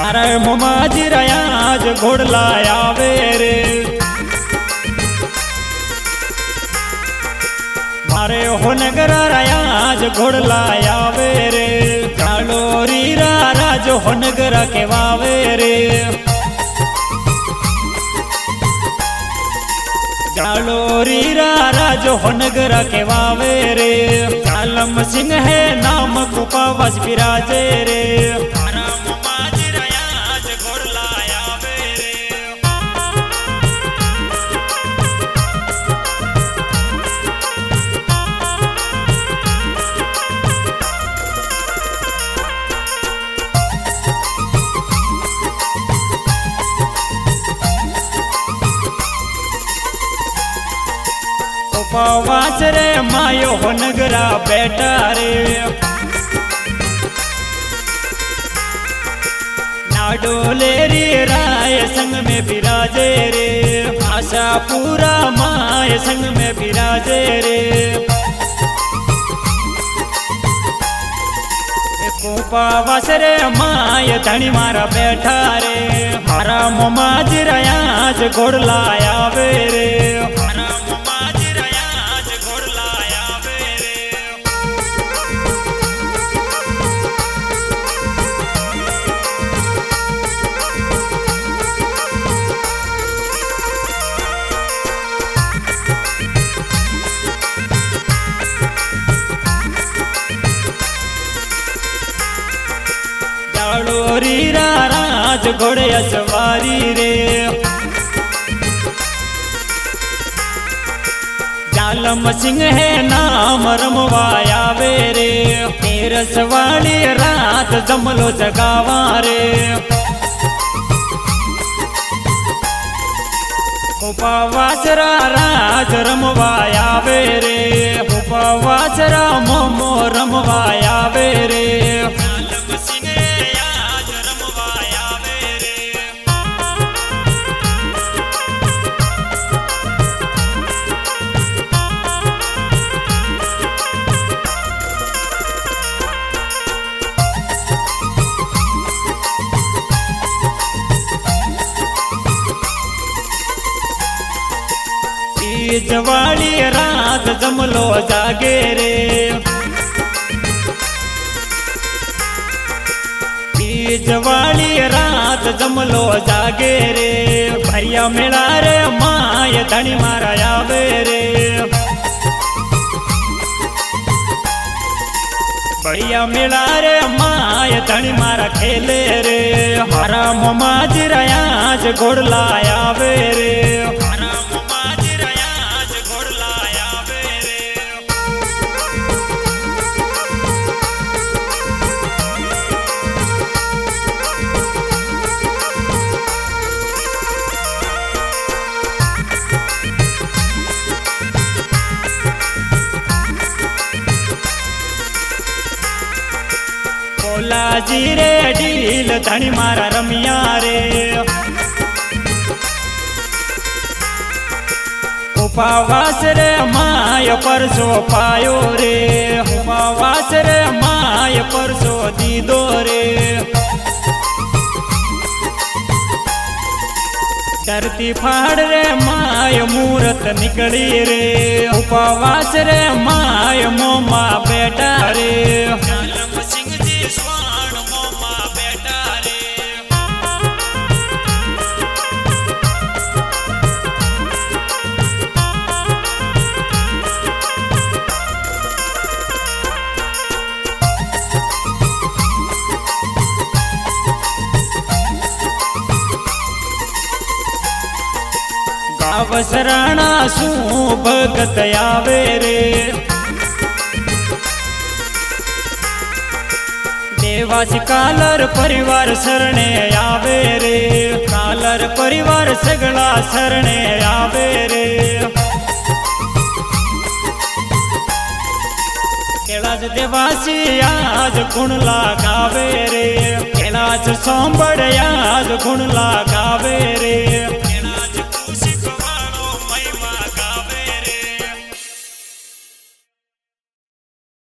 मारे मोमाजी रयाज घोड़ला आवे रे मारे होनगर रयाज घोड़ला आवे रे चालो रीरा राज होनगर के वावे रे चालो रीरा राज होनगर के वावे रे चालम सिंह है नाम कुपावस विराजे रे उपवास रे मायो होनगरा बेटा रे नाडोले रे राय संग में विराजे रे आशा पूरा माय संग में विराजे रे उपवास रे माय धनी मारा बेटा रे मारा मोमाज रयाज घोड़ला आवे रे रीरा राज घोड़े सवारी रे जालम सिंह है नाम रमवाया वे रे तेरस वाली रात जमलो जगावा रे उपवास राज रमवाया वे रे उपवास मोमो रमवाया वे रे जवाली रात जमलो जागे रे जवाली रात जमलो जागे रे भैया मेला रे माय धनी मारा आवे रे भैया मेला रे माय धनी मारा खेले रे हरा मोमाज रयाज घोड़ला आवे रे जी रे डील धनी मारा रमिया रे उपवास रे माय परसो पायो रे उपवास रे माय परसो दीदो रे धरती फाड़ रे माय मूरत निकली रे उपवास रे माय मोमा बेटा रे अवसराणा सू भगत आवे रे देवासी कालर परिवार शरणे आवे रे कालर परिवार सगळा शरणे आवे रे कैलाश देवासी आज गुण लगावे रे कैलाश सोंबड़ आज गुण लगावे रे